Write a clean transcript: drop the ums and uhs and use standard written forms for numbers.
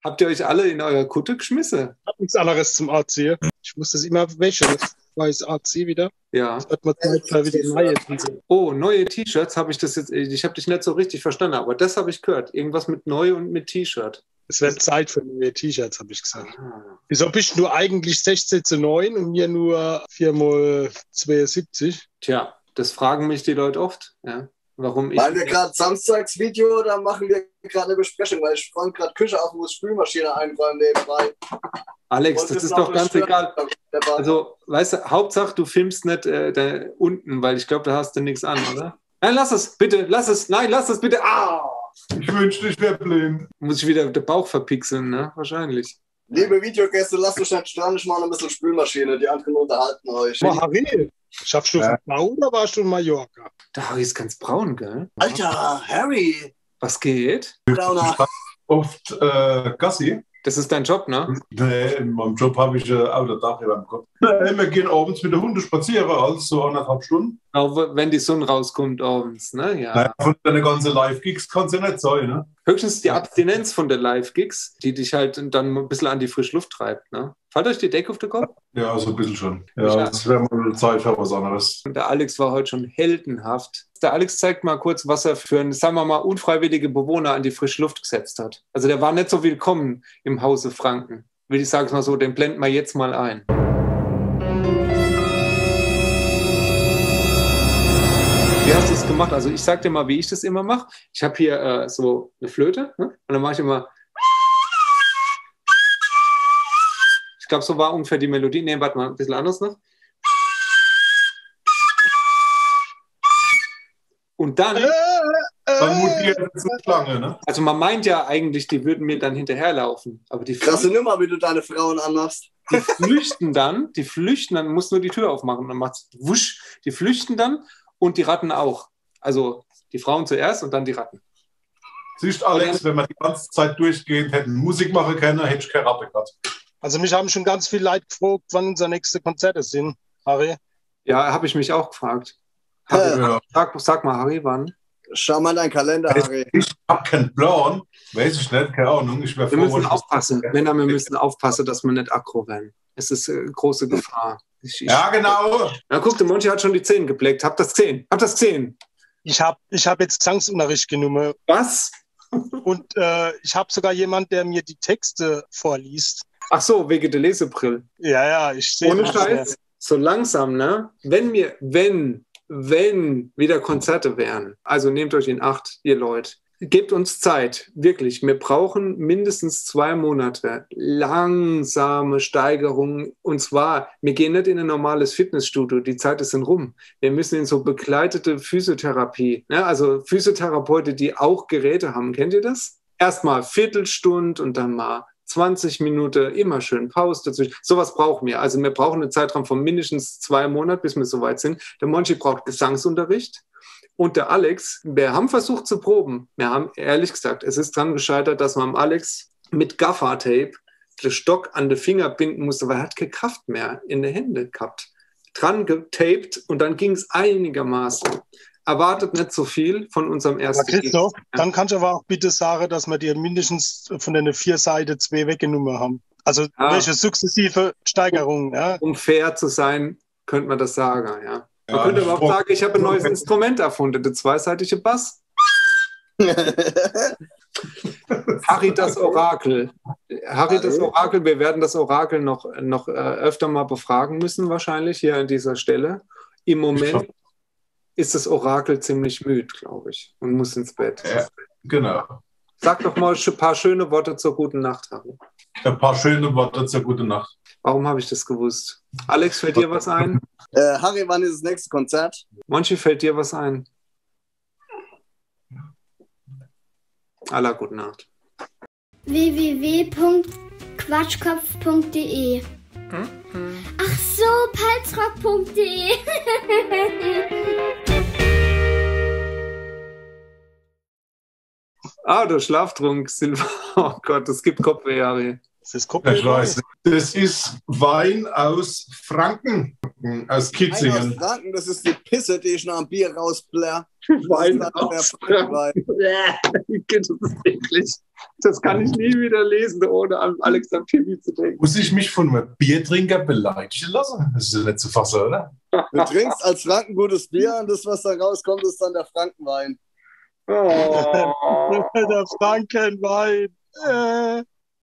Habt ihr euch alle in euer Kutte geschmissen? Ich habe nichts anderes zum AC. Ich muss das immer wäschen. Jetzt weiß AC wieder. Ja. Das hat man Zeit wieder neue. Oh, neue T-Shirts habe ich das jetzt. Ich habe dich nicht so richtig verstanden, aber das habe ich gehört. Irgendwas mit neu und mit T-Shirt. Es wird Zeit für neue T-Shirts, habe ich gesagt. Wieso bist du eigentlich 16:9 und mir nur 4x72? Tja, das fragen mich die Leute oft. Ja. Warum ich. Machen wir gerade Samstagsvideo oder machen wir gerade eine Besprechung? Weil ich räume gerade Küche auf und muss Spülmaschine einräumen nebenbei. Alex, das ist doch ganz egal. Also, weißt du, Hauptsache, du filmst nicht da unten, weil ich glaube, da hast du nichts an, oder? Nein, lass es, bitte, lass es. Nein, lass es, bitte. Ah! Ich wünschte, ich wäre blind. Muss ich wieder den Bauch verpixeln, ne? Wahrscheinlich. Liebe Videogäste, lasst euch nicht stören, ich mache ein bisschen Spülmaschine. Die anderen unterhalten euch. Harry, schaffst du es oder warst du in Mallorca? Der Harry ist ganz braun, gell? Alter, Harry! Was geht? Brauner. Oft Gassi. Das ist dein Job, ne? Nee, in meinem Job habe ich auch das Dach über dem Kopf. Nee, wir gehen abends mit der Hunde spazieren, also so 1,5 Stunden. Auch wenn die Sonne rauskommt abends, ne? Ja. Nein, von deinen ganzen Live-Gigs kann es ja nicht sein, ne? Höchstens die Abstinenz von der Live-Gigs, die dich halt dann ein bisschen an die frische Luft treibt, ne? Fällt euch die Decke auf den Kopf? Ja, so ein bisschen schon. Ja, das wäre mal Zeit für was anderes. Der Alex war heute schon heldenhaft. Der Alex zeigt mal kurz, was er für einen, sagen wir mal, unfreiwillige Bewohner an die frische Luft gesetzt hat. Also der war nicht so willkommen im Hause Franken. Will ich sagen es mal so, den blenden wir jetzt mal ein. Wie hast du es gemacht? Also ich sag dir mal, wie ich das immer mache. Ich habe hier so eine Flöte, ne? Und dann mache ich immer. Ich glaube, so war ungefähr die Melodie. Ne, warte mal, ein bisschen anders noch. Und dann. Dann mutiert es eine Schlange, ne? Also man meint ja eigentlich, die würden mir dann hinterherlaufen. Aber die Krasse Nummer, wie du deine Frauen anmachst. Die flüchten dann, musst nur die Tür aufmachen. Dann macht's wusch. Die flüchten dann und die Ratten auch. Also die Frauen zuerst und dann die Ratten. Siehst Alex, wenn wir die ganze Zeit durchgehend hätten Musik machen können, hätte ich keine Ratte gehabt. Also mich haben schon ganz viele Leute gefragt, wann unsere nächste Konzerte sind, Harry. Ja, habe ich mich auch gefragt. Sag mal, Harry, wann? Schau mal deinen Kalender, Harry. Ich habe keinen Plan. Weiß ich nicht, keine Ahnung. Wir müssen aufpassen. Männer, wir müssen aufpassen, dass wir nicht aggro werden. Es ist große Gefahr. Ja, genau. Na, guck, der Monchi hat schon die Zähne gebleckt. Habt das gesehen? Ich hab jetzt Gesangsunterricht genommen. Was? Und ich habe sogar jemanden, der mir die Texte vorliest. Ach so, wegen der Lesebrille. Ja, ich sehe. Ohne Scheiß. So langsam, ne? Wenn wieder Konzerte wären, also nehmt euch in Acht, ihr Leute. Gebt uns Zeit, wirklich. Wir brauchen mindestens 2 Monate langsame Steigerung. Und zwar, wir gehen nicht in ein normales Fitnessstudio, die Zeit ist dann rum. Wir müssen in so begleitete Physiotherapie, ne? Also Physiotherapeuten, die auch Geräte haben. Kennt ihr das? Erstmal Viertelstunde und dann mal 20 Minuten, immer schön Pause dazwischen. Sowas brauchen wir. Also wir brauchen einen Zeitraum von mindestens 2 Monaten, bis wir soweit sind. Der Monchi braucht Gesangsunterricht. Und der Alex, wir haben versucht zu proben. Wir haben ehrlich gesagt, es ist dran gescheitert, dass man am Alex mit Gaffer-Tape den Stock an den Finger binden musste, weil er hat keine Kraft mehr in den Händen gehabt. Dran getaped und dann ging es einigermaßen. Erwartet nicht so viel von unserem ersten Christoph, dann kannst du aber auch bitte sagen, dass wir dir mindestens von den 4 Seiten 2 weggenommen haben. Also welche sukzessive Steigerung. Ja? Um fair zu sein, könnte man das sagen, ja. Man könnte aber auch sagen, ich habe ein neues Instrument erfunden, der zweiseitige Bass. Harry das Orakel. Harry das Orakel, wir werden das Orakel noch öfter mal befragen müssen, wahrscheinlich hier an dieser Stelle. Im Moment ist das Orakel ziemlich müde, glaube ich, und muss ins Bett. Ja, genau. Sag doch mal ein paar schöne Worte zur guten Nacht, Harry. Ein paar schöne Worte zur guten Nacht. Warum habe ich das gewusst? Alex, fällt dir was ein? Harry, wann ist das nächste Konzert? Monchi, fällt dir was ein? Aller gute Nacht. www.quatschkopf.de Ach so, palzrock.de Der Schlaftrunk, Silber. Oh Gott, es gibt Kopfweh, Harry. Ist das komplett Ich weiß nicht. Das ist Wein aus Franken, aus Kitzingen. Aus Franken, das ist die Pisse, die ich nach dem Bier rausblär. Wein Das ist dann der aus Frankenwein. Das ist eklig. Das kann ich nie wieder lesen, ohne an Alex Amphibie zu denken. Muss ich mich von einem Biertrinker beleidigen lassen? Das ist ja nicht zu fassen, oder? Du trinkst als Franken gutes Bier und das, was da rauskommt, ist dann der Frankenwein. Oh. Der Frankenwein.